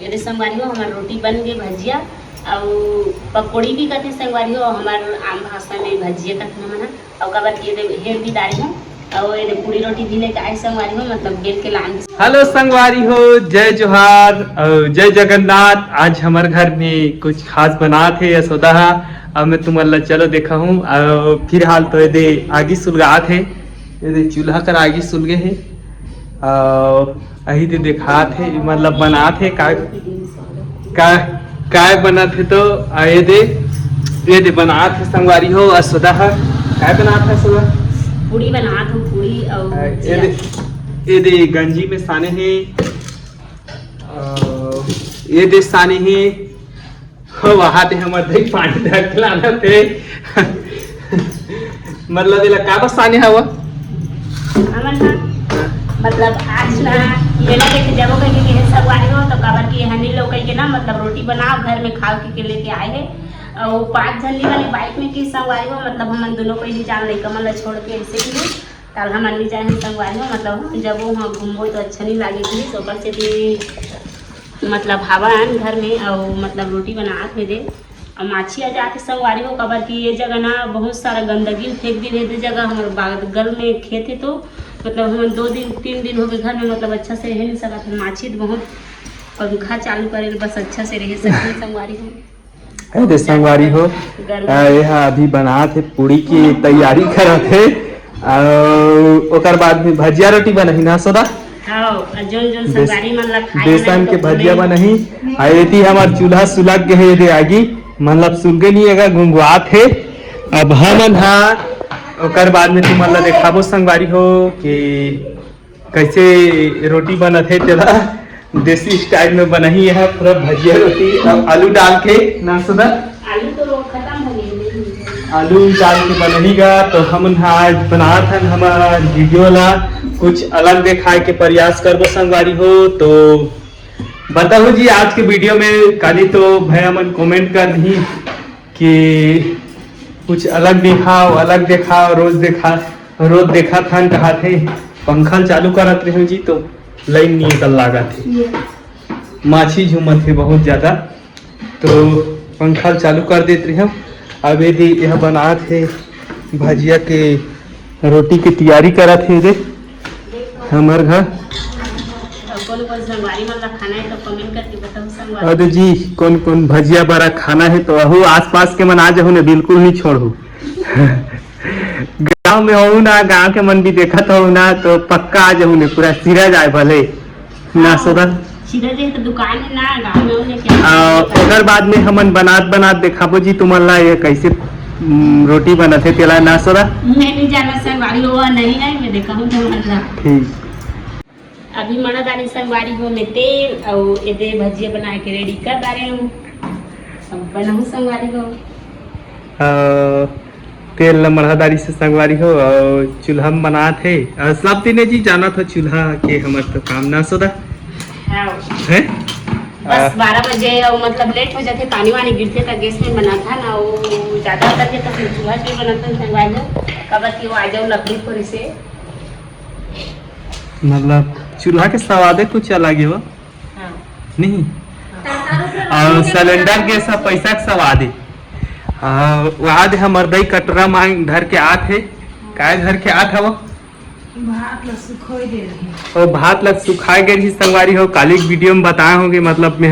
ये संगवारी हो हमार रोटी बन गई भजिया और पकौड़ी भी कहते संगवारी हो हमार आम भाषा में भजिया कहते हैं मना और कबर ये हेर भी दारी हो और ये पूरी रोटी भी लेके आए संगवारी हो मतलब बेल के लान। हेलो संगवारी हो, जय जोहार और जय जगन्नाथ। आज हमारे घर में कुछ खास बनात है यशोदा। अब मैं तुम्हारा चलो देखा हूँ। फिलहाल तो ये आगे सुलगात है, ये चूल्हा कर आगे सुलगे है और अही दे देखात है मतलब बनात है काय बनात है। तो ये दे बनात है संगवारी हो। यशोदा काय बनात है यशोदा? पूरी बनात हूँ पूरी और ये दे गंजी में साने हैं, ये दे साने हैं वहाँ ते हमारे दही पानी धर लाना थे मतलब ये का बस साने हवा मतलब आज ना मेला देखे जब कहीं के संगवारी हो तो कबर की हनी लोग के ना मतलब रोटी बनाओ घर में खा के लेके आए हैं और 5 झंडी वाली बाइक में की संगवारी हो मतलब हम दोनों को ही जान नहीं कमल छोड़ के ऐसे ही कल हम नहीं जाए संगवारी हो मतलब जब वो वहाँ घूमो तो अच्छा नहीं लगे थी तो ऊपर से भी मतलब हवा है घर में और मतलब रोटी बना थे दे और माछी आ जाते संगवारी हो कबर की ये जगह ना बहुत सारा गंदगी फेंक दी रहे जगह हमारे बगल में खेत है तो मतलब हम 2 दिन 3 दिन हो गए घर में मतलब अच्छा से रह नहीं सका था। माछी तो बहुत पंखा चालू करे बस अच्छा से रह सकते संगवारी हो। अरे संगवारी हो यहाँ अभी बना थे पूरी की तैयारी करा थे और बाद में भजिया रोटी बनही ना सोदा बेसन के भजिया बनही आई हमार चूल्हा सुलग गए है आगी मतलब सुलगे नहीं अगर गुंगुआ थे। अब हम ओकर बाद में तुम मतलब देखाबो संगवारी हो कि कैसे रोटी बना थे तेरा देसी स्टाइल में बनही है पूरा भजिया रोटी आलू डाल के ना सुधा आलू तो खत्म हो गई आलू डाल के बनहीगा तो हम आज बना था हमारा वीडियो ला कुछ अलग दिखाए के प्रयास करबो संगवारी हो। तो बताओ जी आज के वीडियो में काली तो भैया मन कमेंट कर दी कि कुछ अलग दिखाओ रोज देखा था कहा थे पंखा चालू करत रहे जी तो लाइन नहीं निकल लगा थे माछी झूमत थे बहुत ज्यादा तो पंखा चालू कर देते रहे। अब यदि यह बना थे भजिया के रोटी की तैयारी करा थे दे हमारे घर अरे जी कौन कौन भजिया बड़ा खाना है तो अहू आसपास के मन आ जाऊ ने बिल्कुल नहीं छोड़ू गांव में हो ना गांव के मन भी देखत हो ना तो पक्का आ जाऊ ने पूरा सिरा जाए भले ना सोदा तो दुकान है ना गांव में होने क्या अगर बाद में हमन बनात देखाबो जी तुम्हारा ये कैसे रोटी बना थे तेला ना सोदा मैं नहीं जाना संगवारी हो नहीं मैं देखा हूं ठीक अभी मना दानी संगवारी हो में तेल और ये भजिया बना के रेडी कर डाले हूं अब बनाऊं संगवारी हो तेल मरहदारी से संगवारी हो और चूल्हा में बना थे सब दिन जी जाना था चूल्हा के हमारे तो काम ना सोदा है बस 12 बजे और मतलब लेट हो जाते पानी वानी गिरते था गैस में बना था ना वो ज्यादा करके तो फिर चूल्हा पे बनाता संगवारी हो कबर की वो आ जाओ लकड़ी पर से मतलब चूल्हा के स्वाद कुछ अलग है वो नहीं और सिलेंडर के सब पैसा के स्वाद है वाद हमार दई कटरा मांग धर के आत है काय धर के आत है वो भात लग सुखाए गए ही संगवारी हो काली वीडियो में बताए होंगे मतलब में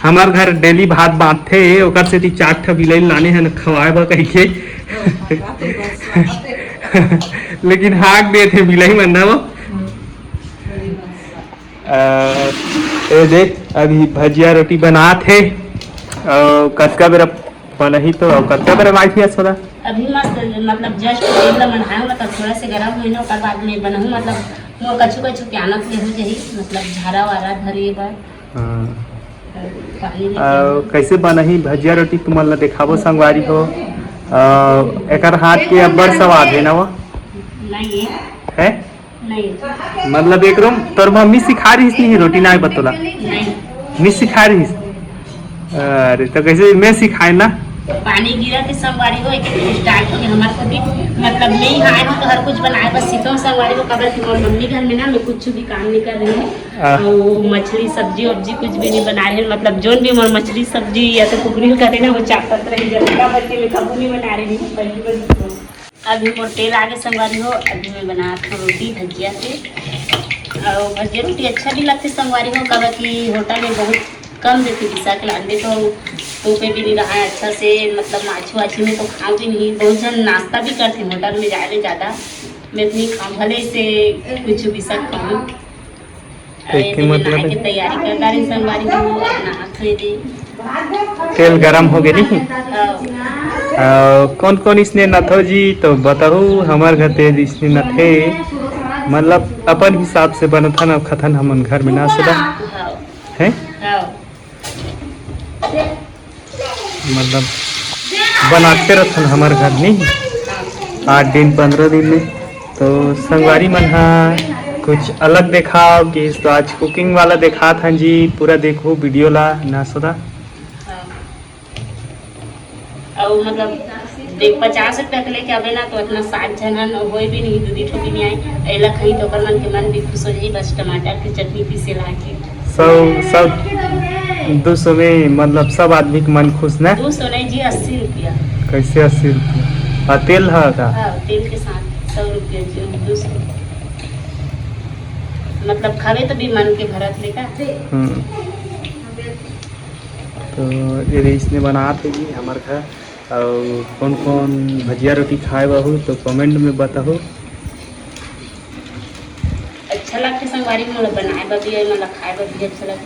हमार घर डेली भात बांधते है ओकर से 4 ठा बिलाई लाने हैं खवाए बा कह के लेकिन हाक दे थे बिलाई मन ना वो देख अभी भजिया रोटी बना थे कतका बेरा बनही तो कतका बेरा बाकी है थोड़ा अभी मस्त मतलब जस्ट तेल बनाया मतलब थोड़ा से गरम हुई ना ओकर बाद में बनहु मतलब वो कछु के आनत ले हो जही मतलब झारा वारा धरे बार कैसे बनही भजिया रोटी तुमला देखाबो संगवारी हो एकर हाथ के अब्बड़ स्वाद है ना वो नहीं है नहीं मतलब एक रूम तोर मम्मी सिखा रही नहीं रोटी ना बतोला नहीं सिखा रही अरे तो कैसे मैं सिखाए ना पानी गिरा के संगवारी हो एक स्टार्ट हो गया हमारे को भी मतलब मैं ही आए हो तो हर कुछ बनाए बस सीखो संगवारी को कबर की मोर मम्मी घर में ना मैं कुछ भी काम नहीं कर रही हूँ वो मछली सब्जी वब्जी कुछ भी नहीं बना रही हूँ मतलब जो भी मोर मछली सब्जी या तो कुकरी करे ना वो चापत रही जल्दा बच्चे में कबू नहीं बना रही हूँ पहली बार अभी मोर तेल आगे संगवारी हो अभी मैं बना था रोटी भजिया से और भजिया रोटी अच्छा भी लगती संगवारी हो कबर की होटल में बहुत कम देती दिशा के अंडे तो पे भी नहीं रहा है अच्छा से मतलब माछी वाछी में तो खाऊँ भी नहीं बहुत जन नाश्ता भी करते होटल में जाने ज़्यादा मैं इतनी खाऊँ भले से कुछ भी सब खाऊँ मतलब की तैयारी कर रही संगवारी को अपना खाए दे तेल गरम हो गए नहीं कौन कौन इसने नथो जी तो बताओ हमारे घर तेल इसने न थे मतलब अपन हिसाब से बनता ना खतन हम घर में ना सदा है मतलब बनाते रहते हमारे घर नहीं 8 दिन 15 दिन में तो संगवारी मन कुछ अलग दिखाओ कि तो आज कुकिंग वाला देखा था जी पूरा देखो वीडियो ला ना सदा और मतलब देख 50 रुपया के लेके आवे ना तो इतना 60 जन हो भी नहीं दूधी ठोकी नहीं आई एला खई तो कर मन के मन भी खुश हो जाई बस टमाटर की चटनी पीसे ला के सब 200 में मतलब सब आदमी के मन खुश ना 200 नहीं जी 80 रुपया कैसे 80 रुपया और तेल है का तेल के साथ 100 रुपया जी 200 मतलब खावे तो भी मन के भरत लेका तो ये इसने बना थे जी हमारे घर और कौन कौन भजिया रोटी खाए बहू तो कमेंट में बताओ अच्छा लगता संगवारी में बनाए बभी मतलब खाए बभी अच्छा लगता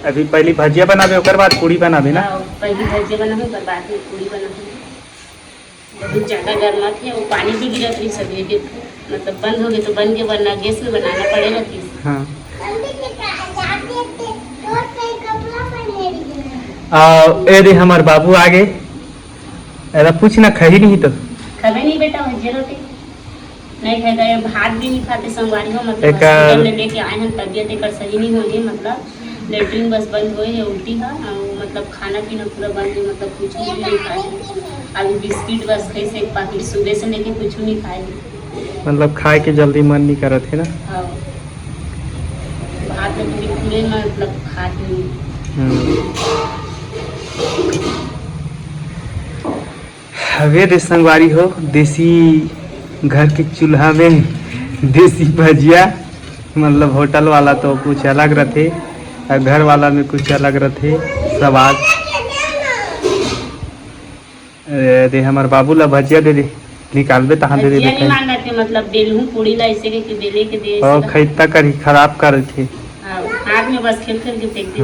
अभी पहली भजिया बनाबे ओकर बाद पूड़ी बनाबे ना पहली भजिया बनाबे ओकर बाद में पूड़ी बनाबे बहुत ज़्यादा गर्मा थे वो पानी भी गिरत रही सभी के मतलब बंद हो गए तो बन के वरना गैस में बनाना पड़ेगा कि हाँ यदि हमारे बाबू आगे ऐसा कुछ ना खाई नहीं तो खावे नहीं बेटा भजिया रोटी नहीं खाएगा भात भी नहीं खाते संगवारी हो मतलब हॉस्पिटल में लेके आए हैं तबियत एक सही नहीं हो रही मतलब लेटरिन बस बंद हुए है उल्टी है मतलब खाना पीना पूरा बंद है मतलब कुछ भी नहीं खाए अभी बिस्किट बस खाई से एक पैकेट सुबह से लेके कुछ नहीं खाए मतलब खाए के जल्दी मन नहीं करत है ना हाँ भात में बिल्कुल मतलब खाते नहीं हवे संगवारी हो देसी घर के चूल्हा में देसी भजिया मतलब होटल वाला तो कुछ अलग रहते और घर वाला में कुछ अलग रहते सब आज दे हमारे बाबू ला भजिया दे दे निकालबे तहाँ दे दे नहीं मांगते मतलब बेलहूं पूड़ी ला ऐसे के बेले के दे और खैता करी खराब कर थे हाथ में बस खेल खेल के फेंक दे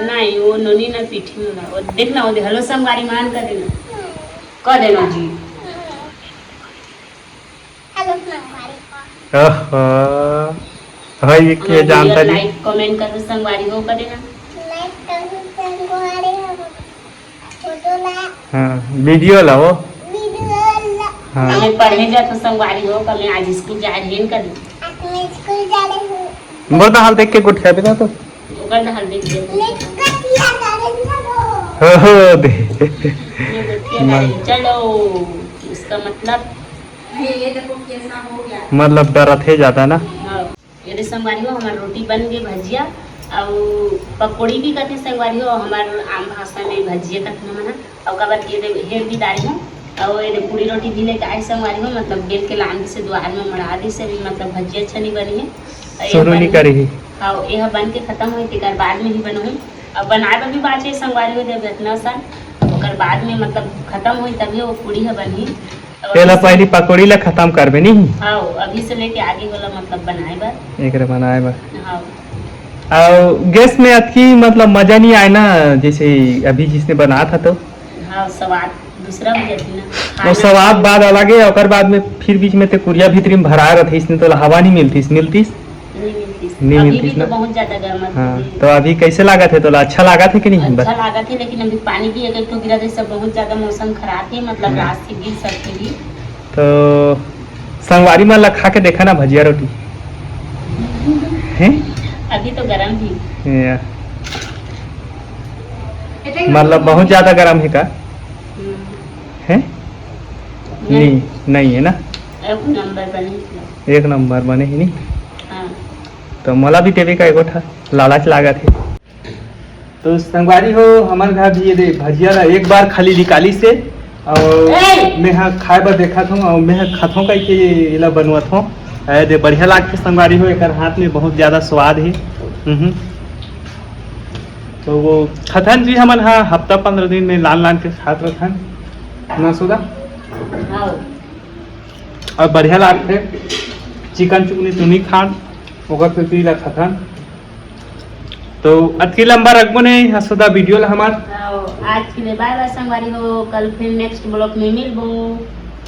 नहीं वो नोनी ना पीठी में ना वो देखना वो हेलो संगवारी मान कर देना जी हेलो संगवारी हां ये के जानता जी लाइक कमेंट कर संगवारी हो कर देना लाइक कर संगवारी हो फोटो ला हां वीडियो ला वो हां मैं पढ़ने जा तो संगवारी हो का मैं आज स्कूल जा रही हूं कर आज मैं स्कूल जा रही हूं वो तो हाल देख के गुट खाबे ना तो ओकर हाल देख के हो दे चलो इसका मतलब ये देखो कैसा हो गया मतलब डर थे जाता ना ये संगवारी हो हमारी रोटी बन गई भजिया और पकौड़ी भी करते संगवारी हो हमारे आम भाषा में भजिया करते हैं और कबर ये हेर भी डाली हूँ और ये पूरी रोटी भी लेके आए संगवारी हो मतलब बेल के लांदी से द्वार में मड़ा दी से भी मतलब भजिया अच्छा नहीं बनी है शुरू नहीं करी हाँ यह बन के खत्म हुई तेकर बाद में ही बनो हुई अब बनाए भी बाचे संगवारी हो जब इतना सा ओकर बाद में मतलब खत्म हुई तभी वो पूरी है बनी पहला पहली पकौड़ी ला खत्म करबे नहीं हाँ अभी से लेके आगे वाला मतलब बनाए बार एक बनाए बार हाँ और गैस में अतकी मतलब मजा नहीं आए ना जैसे अभी जिसने बना था तो हाँ स्वाद दूसरा हो जाती ना वो स्वाद बाद अलग है और बाद में फिर बीच में ते कुरिया भीतरी में भरा रहते इसने तो हवा नहीं मिलती नहीं मिलती तो बहुत ज्यादा गर्म हाँ तो अभी कैसे लगा थे तो अच्छा लगा थे कि नहीं अच्छा लगा थे लेकिन अभी पानी भी अगर तो गिरा सब बहुत ज्यादा मौसम खराब है मतलब रात से गिर सकती थी तो संगवारी में खा के देखा ना भजिया रोटी है अभी तो गरम ही या, मतलब बहुत ज्यादा गर्म है का है? नहीं नहीं है ना, एक नंबर बने एक नंबर बने ही नहीं। हाँ। तो मला भी देवे का एगो ठा लालच लागत है। तो संगवारी हो हमारे घर भी ये दे भजिया ला एक बार खाली निकाली से और मैं हाँ खाए बर देखा था और मैं खाथों का के इला बनवत हूँ दे बढ़िया लाग के संगवारी हो, एक हाथ में बहुत ज्यादा स्वाद है। तो वो खथन जी हमन हाँ हफ्ता 15 दिन में लान लान के खात रहन ना सुधा हाँ। और बढ़िया लागते चिकन चुकनी तुनी खान ओकर से पीला खथन। तो अति लंबा रखबो ने हसदा वीडियो ला हमार आज के लिए बाय बाय संगवारी हो, कल फिर नेक्स्ट ब्लॉग में मिलबो।